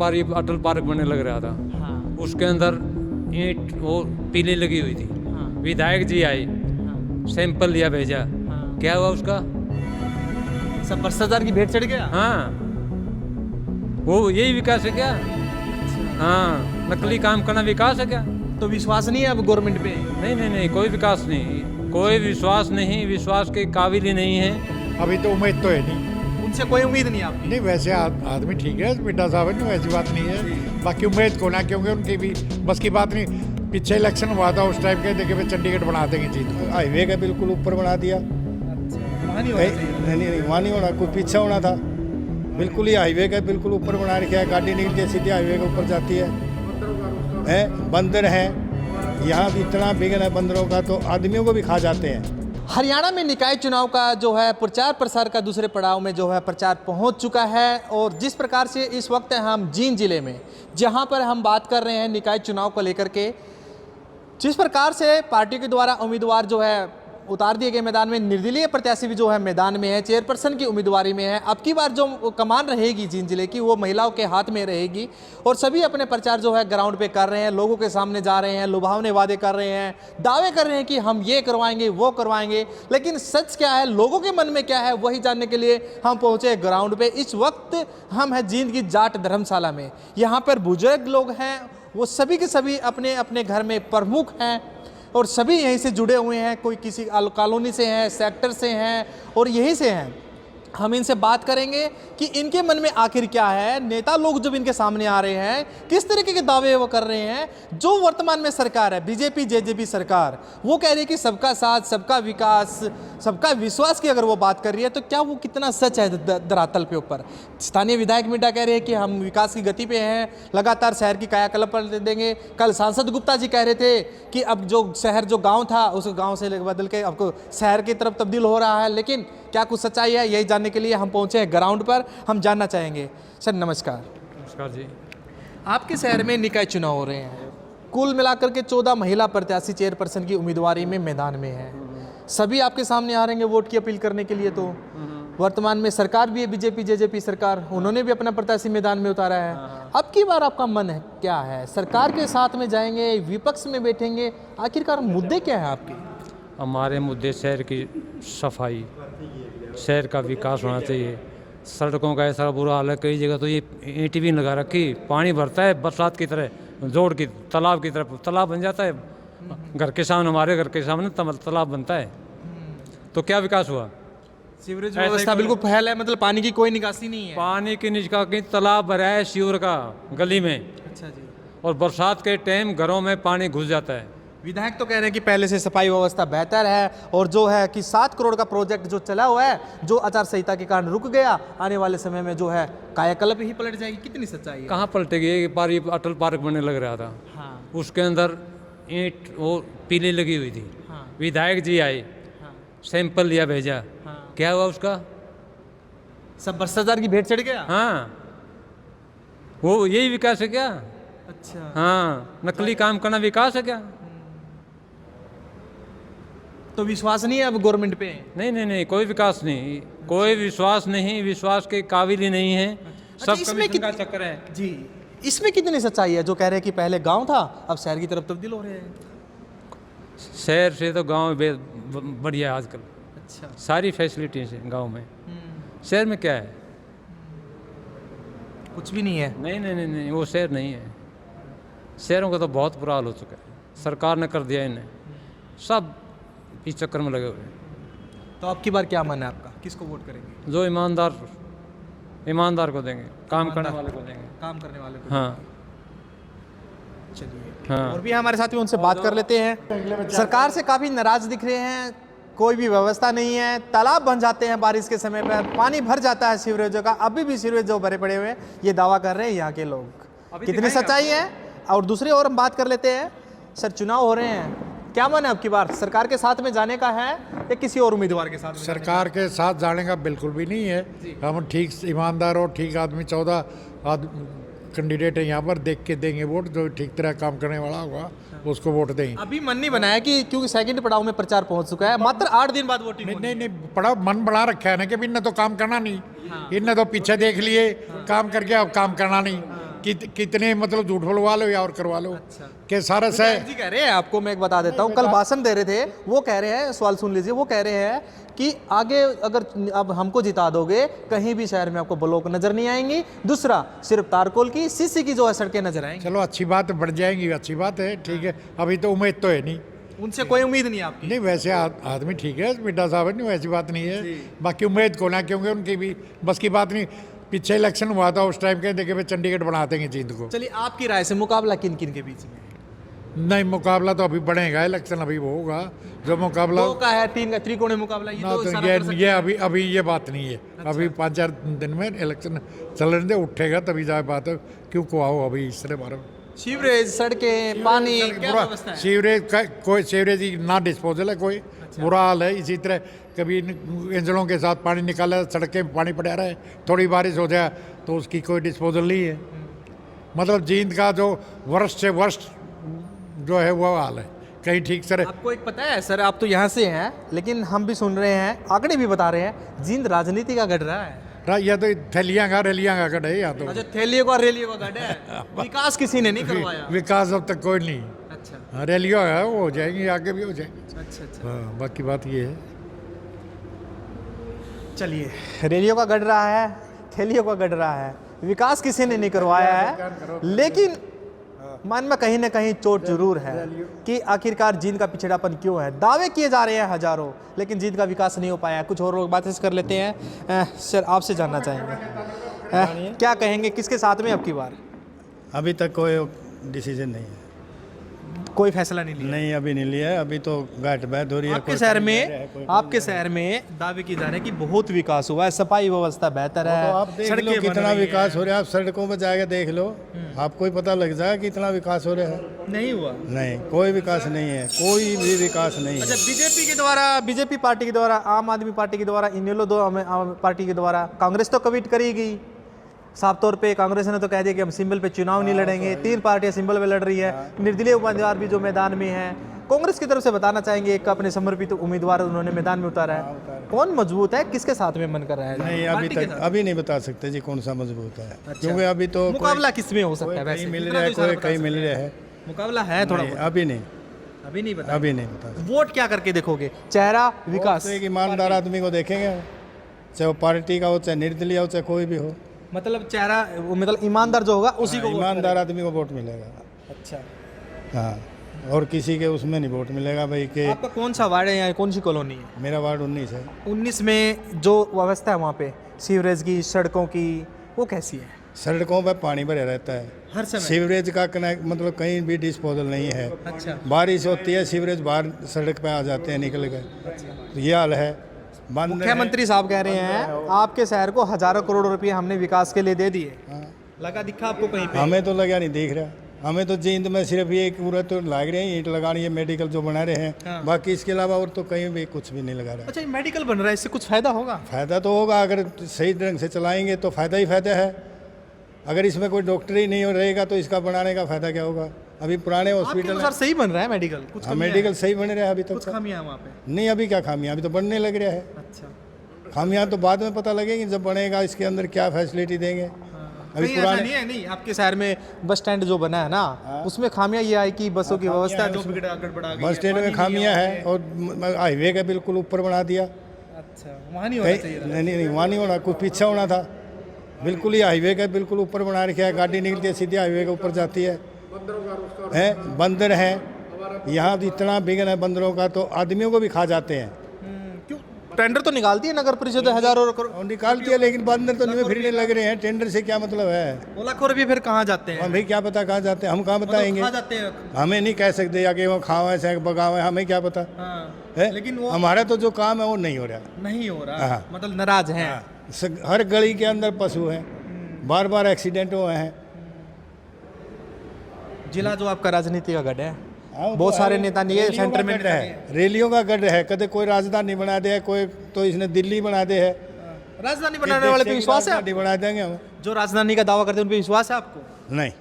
पार ये अटल पार्क बनने लग रहा था। हाँ, उसके अंदर ईंट वो पीली लगी हुई थी। हाँ, विधायक जी आए, हाँ, सैंपल लिया, भेजा, हाँ। क्या हुआ उसका? सब भ्रष्टाचार की भेंट चढ़ गया। हाँ, वो यही विकास है क्या? हाँ, नकली काम करना विकास है क्या? तो विश्वास नहीं है अब गवर्नमेंट पे। नहीं नहीं नहीं, कोई विकास नहीं, कोई विश्वास नहीं, विश्वास के काबिल ही नहीं है। अभी तो उम्मीद तो है नहीं। उनसे कोई उम्मीद नहीं आपकी। नहीं वैसे आदमी ठीक है, मिड्डा साहब है, नहीं वैसी बात नहीं है। बाकी उम्मीद को ना, क्योंकि उनकी भी बस की बात नहीं। पीछे इलेक्शन हुआ था उस टाइम के, देखे भाई चंडीगढ़ बना देंगे जीत। हाईवे का बिल्कुल ऊपर बना दिया। वहाँ नहीं होना कहीं चाहिए। नहीं वहाँ नहीं होना, कुछ पीछे होना था। बिल्कुल ही हाईवे का बिल्कुल ऊपर बना रखा है, गाड़ी निकलती है सीधे हाईवे के ऊपर जाती है। बंदर हैं यहाँ भी, इतना बिगन है बंदरों का, तो आदमियों को भी खा जाते हैं। हरियाणा में निकाय चुनाव का जो है प्रचार प्रसार का दूसरे पड़ाव में जो है प्रचार पहुंच चुका है। और जिस प्रकार से इस वक्त हम जींद जिले में, जहां पर हम बात कर रहे हैं निकाय चुनाव को लेकर के, जिस प्रकार से पार्टी के द्वारा उम्मीदवार जो है उतार दिए गए मैदान में, निर्दलीय प्रत्याशी भी जो है मैदान में है, चेयरपर्सन की उम्मीदवारी में है। अब की बार जो कमान रहेगी जींद जिले की, वो महिलाओं के हाथ में रहेगी। और सभी अपने प्रचार जो है ग्राउंड पे कर रहे हैं, लोगों के सामने जा रहे हैं, लुभावने वादे कर रहे हैं, दावे कर रहे हैं कि हम ये करवाएंगे वो करवाएंगे। लेकिन सच क्या है, लोगों के मन में क्या है, वही जानने के लिए हम पहुंचे ग्राउंड पे। इस वक्त हम हैं जींद की जाट धर्मशाला में। यहाँ पर बुजुर्ग लोग हैं, वो सभी के सभी अपने अपने घर में प्रमुख हैं और सभी यहीं से जुड़े हुए हैं। कोई किसी कॉलोनी से हैं, सेक्टर से हैं और यहीं से हैं। हम इनसे बात करेंगे कि इनके मन में आखिर क्या है। नेता लोग जब इनके सामने आ रहे हैं, किस तरीके के दावे वो कर रहे हैं। जो वर्तमान में सरकार है, बीजेपी जेजेपी सरकार, वो कह रही है कि सबका साथ, सबका विकास, सबका विश्वास की अगर वो बात कर रही है, तो क्या वो कितना सच है धरातल पे ऊपर। स्थानीय विधायक मिड्डा कह रहे हैं कि हम विकास की गति पे हैं, लगातार शहर की कायाकल्प पर देंगे। कल सांसद गुप्ता जी कह रहे थे कि अब जो शहर, जो गाँव था, उस गाँव से बदल के अब शहर की तरफ तब्दील हो रहा है। लेकिन क्या कुछ सच्चाई है, यही जानने के लिए हम पहुंचे हैं ग्राउंड पर। हम जानना चाहेंगे। सर नमस्कार। नमस्कार जी। आपके शहर में निकाय चुनाव हो रहे हैं, कुल मिलाकर के 14 महिला प्रत्याशी चेयरपर्सन की उम्मीदवारी में मैदान में हैं। सभी आपके सामने आ रहे हैं वोट की अपील करने के लिए। तो वर्तमान में सरकार भी है, बीजेपी जेजेपी सरकार, उन्होंने भी अपना प्रत्याशी मैदान में उतारा है। अब की बार आपका मन है क्या है? सरकार के साथ में जाएंगे, विपक्ष में बैठेंगे? आखिरकार मुद्दे क्या है आपके? हमारे मुद्दे शहर की सफाई, शहर का विकास होना चाहिए। सड़कों का ऐसा बुरा हाल है, कई जगह तो ये ईंट भी लगा रखी, पानी भरता है बरसात की तरह, जोड़ की तालाब की तरफ तालाब बन जाता है। घर के सामने, हमारे घर के सामने तालाब बनता है, तो क्या विकास हुआ? सीवरेज ऐसा ही व्यवस्था कोई- बिल्कुल फैल है, मतलब पानी की कोई निकासी नहीं है। पानी की निकासी, तालाब भरा है सीवर का गली में, अच्छा जी। और बरसात के टाइम घरों में पानी घुस जाता है। विधायक तो कह रहे हैं कि पहले से सफाई व्यवस्था बेहतर है, और जो है कि 7 करोड़ का प्रोजेक्ट जो चला हुआ है, जो आचार संहिता के कारण रुक गया, आने वाले समय में जो है कायाकल्प ही पलट जाएगी। कितनी सच्चाई है? कहाँ पलटेगी? एक बार ये अटल पार्क बनने लग रहा था। हाँ, उसके अंदर ईंट वो पीली लगी हुई थी। हाँ, विधायक जी आए, हाँ, सैंपल लिया, भेजा, हाँ। क्या हुआ उसका? सब भ्रष्टाचार की भेंट चढ़ गया। हाँ, वो यही विकास है क्या? अच्छा, हाँ, नकली काम करना विकास है क्या? तो विश्वास नहीं है अब गवर्नमेंट पे। नहीं नहीं नहीं, कोई विकास नहीं, कोई विश्वास नहीं, विश्वास के काबिल ही नहीं है। सब इसमें कमीशन का चक्कर है जी, इसमें कितनी सच्चाई है जो कह रहे हैं कि पहले गांव था, अब शहर की तरफ तब्दील हो रहे हैं? शहर से तो गांव बढ़िया है आजकल, अच्छा। सारी फैसिलिटीज है गांव में। शहर में क्या है? कुछ भी नहीं है। नहीं नहीं नहीं नहीं, वो शहर नहीं है। शहरों का तो बहुत बुरा हाल हो चुका है, सरकार ने कर दिया इन्हें, सब इस चक्कर में लगे हुए हैं। तो अब की बार क्या मन है आपका, किसको वोट करेंगे? जो ईमानदार को देंगे, काम करने वाले को देंगे। काम करने वाले को। हाँ चलिए, हाँ। और भी हमारे साथ में उनसे बात कर लेते हैं। सरकार से काफ़ी नाराज दिख रहे हैं, कोई भी व्यवस्था नहीं है, तालाब बन जाते हैं बारिश के समय पर, पानी भर जाता है सीवरेजों का, अभी भी सीवरेज जो भरे पड़े हुए हैं, ये दावा कर रहे हैं यहाँ के लोग। कितनी सच्चाई है? और दूसरी ओर हम बात कर लेते हैं। सर चुनाव हो रहे हैं, क्या मन है अब की बार? सरकार के साथ में जाने का है या किसी और उम्मीदवार के साथ में? सरकार के साथ जाने का बिल्कुल भी नहीं है। हम ठीक ईमानदार और ठीक आदमी 14 कैंडिडेट है यहाँ पर, देख के देंगे वोट। जो ठीक तरह काम करने वाला होगा उसको वोट देंगे। अभी मन नहीं बनाया कि, क्योंकि सेकंड पड़ाव में प्रचार पहुंच चुका है, मात्र 8 दिन बाद वोटिंग नहीं होनी नहीं नहीं, बड़ा मन बना रखा है ना कि इनने तो काम करना नहीं। इनने तो पीछे देख लिए काम करके, अब काम करना नहीं। कितने मतलब झूठ बुलवा लो या और करवा लो कि सारा विधायक जी कह रहे हैं, आपको मैं एक बता देता हूँ, कल भाषण दे रहे थे, वो कह रहे हैं, सवाल सुन लीजिए, वो कह रहे हैं कि आगे अगर अब हमको जिता दोगे कहीं भी शहर में आपको ब्लॉक नजर नहीं आएंगी, दूसरा सिर्फ तारकोल की सीसी की जो है सड़कें नजर आएंगी। चलो अच्छी बात बढ़ जाएंगी, अच्छी बात है, ठीक है। अभी तो उम्मीद तो है नहीं, उनसे कोई उम्मीद नहीं आपकी? नहीं वैसे आदमी ठीक है मिड्डा साहब, नहीं वैसी बात नहीं है, बाकी उम्मीद को ना, क्योंकि उनकी भी बस की बात नहीं। पीछे इलेक्शन हुआ था उस टाइम के देखे भाई चंडीगढ़ बना देंगे जींद को। चलिए आपकी राय से मुकाबला किन किन के बीच में? नहीं मुकाबला तो अभी बढ़ेगा, इलेक्शन अभी वो होगा जो मुकाबला दो का है, तीन का त्रिकोणीय मुकाबला, ये ना, तो तो सारा कर सकते ये हैं। अभी ये बात नहीं है। अभी 5-4 दिन में इलेक्शन चल रहे थे, उठेगा तभी जाए बात है, क्यों को आओ अभी इस तरह बारे में। सीवरेज, सड़कें, पानी, क्या बुरा व्यवस्था है? सीवरेज का कोई सीवरेज ही ना डिस्पोजल है कोई, बुरा हाल है। इसी तरह कभी इंजनों के साथ पानी निकाला, सड़कें में पानी पड़ा रहा है, थोड़ी बारिश हो जाए तो उसकी कोई डिस्पोजल नहीं है। मतलब जींद का जो वर्स्ट से वर्स्ट जो है वो हाल है, कहीं ठीक से आपको एक पता है सर, आप तो यहाँ से हैं, लेकिन हम भी सुन रहे हैं, आंकड़े भी बता रहे हैं, जींद राजनीति का गढ़ रहा है। या तो थैलियाँ का रेलियाँ का गढ़ है या तो अच्छा, थैलियों का रेलियों का गढ़ है, विकास किसी ने नहीं करवाया। विकास अब तक कोई नहीं। अच्छा हाँ, रैलियाँ है वो हो जाएंगी, आगे भी हो जाएंगी। अच्छा। हाँ, बाकी बात ये है। चलिए, रेलियों का गढ़ रहा है, थैलियों का गढ़ रहा है, विकास किसी ने नहीं करवाया है, लेकिन मन में कहीं ना कहीं चोट जरूर है कि आखिरकार जींद का पिछड़ापन क्यों है। दावे किए जा रहे हैं हजारों, लेकिन जींद का विकास नहीं हो पाया। कुछ और लोग बातें कर लेते हैं। सर आपसे जानना चाहेंगे, क्या कहेंगे, किसके साथ में अब की बार? अभी तक कोई डिसीजन नहीं है, कोई फैसला नहीं लिया? नहीं अभी नहीं लिया है, अभी तो गांठ बैठ हो रही है। आपके शहर में दावे किए जा रहे हैं कि बहुत विकास हुआ है, सफाई व्यवस्था बेहतर है, तो आप देख लो कितना विकास हो रहा है, आप सड़कों पर जाके देख लो, आपको ही पता लग जाए कि इतना विकास हो रहा है। नहीं हुआ? नहीं, कोई विकास नहीं है, कोई भी विकास नहीं अच्छा, है। बीजेपी पार्टी के द्वारा, आम आदमी पार्टी के द्वारा, इनेलो दो पार्टी के द्वारा, कांग्रेस तो कमिट करी गई साफ तौर पे। कांग्रेस ने तो कह दिया कि हम सिंबल पे चुनाव नहीं लड़ेंगे, 3 पार्टियां सिंबल पे लड़ रही है, निर्दलीय उम्मीदवार भी जो मैदान में है। कांग्रेस की तरफ से बताना चाहेंगे, एक अपने समर्पित उम्मीदवार उन्होंने मैदान में उतारा है, कौन मजबूत है, किसके साथ में मन कर रहा है? नहीं अभी नहीं बता सकते जी कौन सा मजबूत है, क्योंकि अभी तो मुकाबला किस में हो सकता है? वैसे कहीं मिल इतना रहा है, तो इशारा कोई बता कहीं सकते मिल हैं। रहा है, मुकाबला है थोड़ा बहुत? अभी नहीं बता। अभी नहीं बता। वोट क्या करके देखोगे? चेहरा, विकास? एक ईमानदार आदमी को देखेंगे, चाहे वो पार्टी का हो, चाहे निर्दलीय हो, चाहे कोई भी हो। मतलब चेहरा, मतलब ईमानदार जो होगा उसी को वोट ईमानदार आदमी को वोट मिलेगा। करेगा। अच्छा, हाँ, और किसी के उसमें नहीं वोट मिलेगा भाई के। आपका कौन सा वार्ड है या कौन सी कॉलोनी है? मेरा वार्ड 19 है। 19 में जो व्यवस्था है वहाँ पे सीवरेज की, सड़कों की, वो कैसी है? सड़कों पर पानी भरे रहता है हर समय? सीवरेज का कनेक्ट मतलब कहीं भी डिस्पोजल नहीं है। अच्छा। बारिश होती है, सीवरेज बाहर सड़क पे आ जाते हैं निकल गए, तो ये हाल है। बंद मुख्यमंत्री साहब कह रहे हैं आपके शहर को हजारों करोड़ रुपए हमने विकास के लिए दे दिए। लगा दिखा आपको कहीं पे? हमें तो लगा नहीं दिख रहा, हमें तो जींद में सिर्फ ये पूरा तो लग रहे हैं, ईंट लगानी है, मेडिकल जो बना रहे हैं, हाँ। बाकी इसके अलावा और तो कहीं भी कुछ भी नहीं लगा रहा। अच्छा, ये मेडिकल बन रहा है, इससे कुछ फायदा होगा? फायदा तो होगा, अगर सही ढंग से चलाएंगे तो फायदा ही फायदा है। अगर इसमें कोई डॉक्टर ही नहीं रहेगा तो इसका बनाने का फायदा क्या होगा? अभी पुराने आपके हॉस्पिटल अनुसार सही बन रहा है मेडिकल? कुछ हाँ, कमियां मेडिकल सही बन रहा है अभी हैं? तक। कुछ खामियां हैं वहाँ पे? नहीं, अभी क्या खामियां, अभी तो बनने लग रहा है। अच्छा, खामियां तो बाद में पता लगेगी जब बनेगा, इसके अंदर क्या फैसिलिटी देंगे। अभी नहीं, ऐसा पुराने नहीं है। नहीं, आपके शहर में बस स्टैंड जो बना है ना, उसमें खामियां ये आई कि बसों की व्यवस्था जो गड़बड़ा गई बस स्टैंड में खामियां है, और हाईवे के बिल्कुल ऊपर बना दिया। अच्छा, वहाँ नहीं होना चाहिए था। नहीं, वहाँ नहीं होना, कुछ पीछे होना था। बिल्कुल ही हाईवे के बिल्कुल ऊपर बना रखा है, गाड़ी निकलती है सीधे हाईवे के ऊपर जाती है। बंदर है यहाँ, इतना बिगन है बंदरों का, तो आदमियों को भी खा जाते हैं। क्यों? टेंडर तो निकालती है नगर परिषद हजारों करोड़, और निकालती है, लेकिन बंदर तो नहीं फिरने लग रहे हैं। टेंडर से क्या मतलब है? लाखों रुपये फिर कहाँ जाते हैं? हमें क्या पता कहाँ जाते हैं, हम कहाँ बताएंगे? कहाँ जाते हैं? हमें नहीं कह सकते या कि वो खावे से बगावे, हमें क्या पता है? लेकिन वो हमारा तो जो काम है वो नहीं हो रहा। नहीं हो रहा, हाँ। मतलब नाराज हैं। हर गली के अंदर पशु हैं, बार बार एक्सीडेंट हुए हैं। जिला जो आपका राजनीति का गढ़ है, हाँ, बहुत तो सारे है, नेता नहीं है, रैलियों सेंटर का में गढ़ है, रैलियों का गढ़ है। कदे कोई राजधानी बना दे, कोई तो इसने दिल्ली बना दे है। राजधानी बनाने वाले पे विश्वास है? राजधानी बना देंगे हम। जो राजधानी का दावा करते हैं उन पे विश्वास है आपको? नहीं,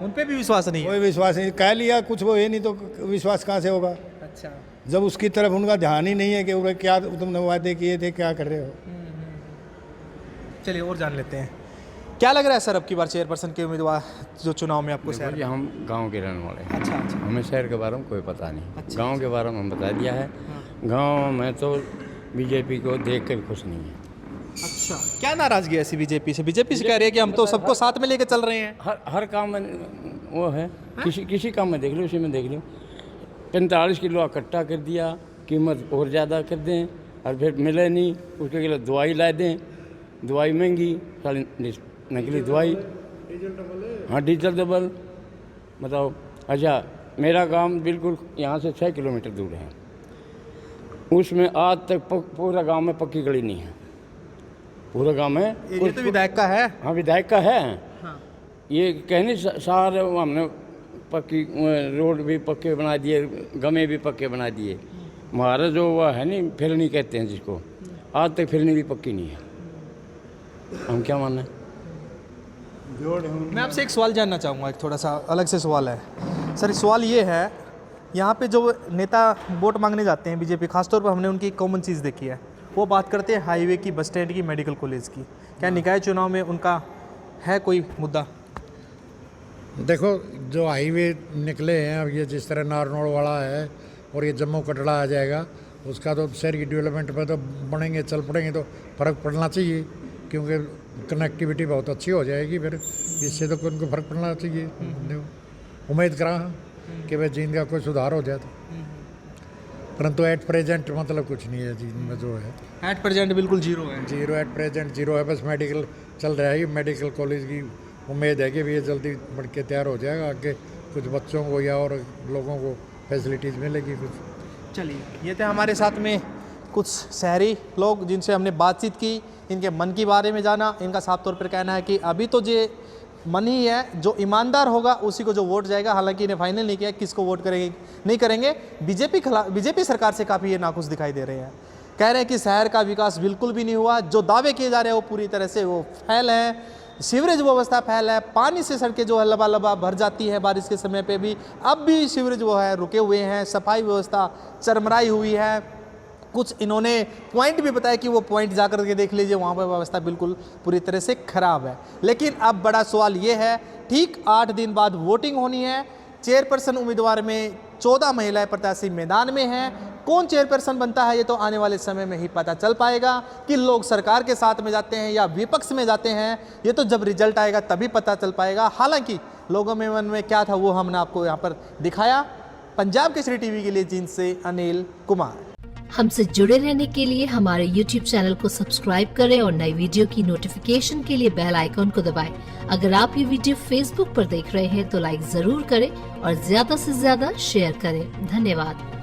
उन पे भी विश्वास नहीं है? कोई विश्वास नहीं। कह लिया कुछ वो है नहीं तो विश्वास कहाँ से होगा? अच्छा, जब उसकी तरफ उनका ध्यान ही नहीं है कि वो क्या तुमने वादे किए थे, क्या कर रहे हो। चलिए और जान लेते हैं। क्या लग रहा है सर अब की बार चेयरपर्सन के उम्मीदवार जो चुनाव में आपको शहर देखो जी, हम गांव के रहने वाले हैं। अच्छा अच्छा हमें शहर के बारे में कोई पता नहीं। अच्छा, गांव के बारे में हम बता दिया है। गांव में तो बीजेपी को देख कर खुश नहीं है। अच्छा, क्या नाराजगी है ऐसी बीजेपी से? बीजेपी से कह रही है कि हम तो सबको साथ में लेके चल रहे हैं। हर काम में वो है। किसी काम में देख लो, उसी में देख लो। 45 किलो इकट्ठा कर दिया, कीमत और ज़्यादा कर दें और फिर मिले नहीं, उसके लिए दवाई ला दें। दवाई महंगी, साली नकली दवाई। हाँ, डीजल डबल। बताओ। अच्छा, मेरा गांव बिल्कुल यहाँ से 6 किलोमीटर दूर है। उसमें आज तक पूरा गांव में पक्की गली नहीं है। पूरा गांव में ये तो विधायक का है। हाँ, विधायक का है। हाँ। ये कहने सारे हमने पक्की रोड भी पक्के बना दिए, गमे भी पक्के बना दिए। हमारा जो वह है नहीं, फिरनी कहते हैं जिसको, आज तक फिरनी भी पक्की नहीं है। हम क्या मानना है? मैं आपसे एक सवाल जानना चाहूँगा, एक थोड़ा सा अलग से सवाल है सर। सवाल ये है, यहाँ पे जो नेता वोट मांगने जाते हैं बीजेपी, खासतौर पर हमने उनकी कॉमन चीज़ देखी है, वो बात करते हैं हाईवे की, बस स्टैंड की, मेडिकल कॉलेज की। क्या निकाय चुनाव में उनका है कोई मुद्दा? देखो, जो हाईवे निकले हैं अब, ये जिस तरह नारनौल वाला है और ये जम्मू कटरा आ जाएगा, उसका तो शहर की डेवलपमेंट पे तो बढ़ेंगे, चल पड़ेंगे तो फ़र्क पड़ना चाहिए, क्योंकि कनेक्टिविटी बहुत अच्छी हो जाएगी। फिर इससे तो उनको फ़र्क पड़ना चाहिए। उम्मीद करा कि भाई जींद का कोई सुधार हो जाए, तो परंतु एट प्रेजेंट मतलब कुछ नहीं है जींद में जो है। एट प्रेजेंट बिल्कुल जीरो है। जीरो, एट प्रेजेंट जीरो है। बस मेडिकल चल रहा है। मेडिकल कॉलेज की उम्मीद है कि भी ये जल्दी बढ़ के तैयार हो जाएगा, आगे कुछ बच्चों को या और लोगों को फैसिलिटीज़ मिलेगी कुछ। चलिए, ये थे हमारे साथ में कुछ शहरी लोग जिनसे हमने बातचीत की, इनके मन के बारे में जाना। इनका साफ तौर पर कहना है कि अभी तो ये मन ही है, जो ईमानदार होगा उसी को जो वोट जाएगा। हालांकि इन्हें फाइनल नहीं किया किसको वोट करेंगे नहीं करेंगे। बीजेपी सरकार से काफ़ी ये नाखुश दिखाई दे रहे हैं। कह रहे हैं कि शहर का विकास बिल्कुल भी नहीं हुआ, जो दावे किए जा रहे हैं वो पूरी तरह से वो फैल है। सीवरेज व्यवस्था फैल है, पानी से सड़कें जो है लबालब भर जाती है बारिश के समय पे भी। अब भी सीवरेज वो है रुके हुए हैं, सफाई व्यवस्था चरमराई हुई है। कुछ इन्होंने पॉइंट भी बताया कि वो पॉइंट जा कर के देख लीजिए, वहाँ पर व्यवस्था बिल्कुल पूरी तरह से खराब है। लेकिन अब बड़ा सवाल ये है, ठीक 8 दिन बाद वोटिंग होनी है। चेयरपर्सन उम्मीदवार में 14 महिलाएं प्रत्याशी मैदान में हैं। कौन चेयरपर्सन बनता है ये तो आने वाले समय में ही पता चल पाएगा कि लोग सरकार के साथ में जाते हैं या विपक्ष में जाते हैं। ये तो जब रिजल्ट आएगा तभी पता चल पाएगा। हालांकि लोगों में मन में क्या था वो हमने आपको यहाँ पर दिखाया। पंजाब केसरी टीवी के लिए जींद से अनिल कुमार। हमसे जुड़े रहने के लिए हमारे YouTube चैनल को सब्सक्राइब करें और नई वीडियो की नोटिफिकेशन के लिए बेल आइकॉन को दबाएं। अगर आप ये वीडियो Facebook पर देख रहे हैं तो लाइक जरूर करें और ज्यादा से ज्यादा शेयर करें। धन्यवाद।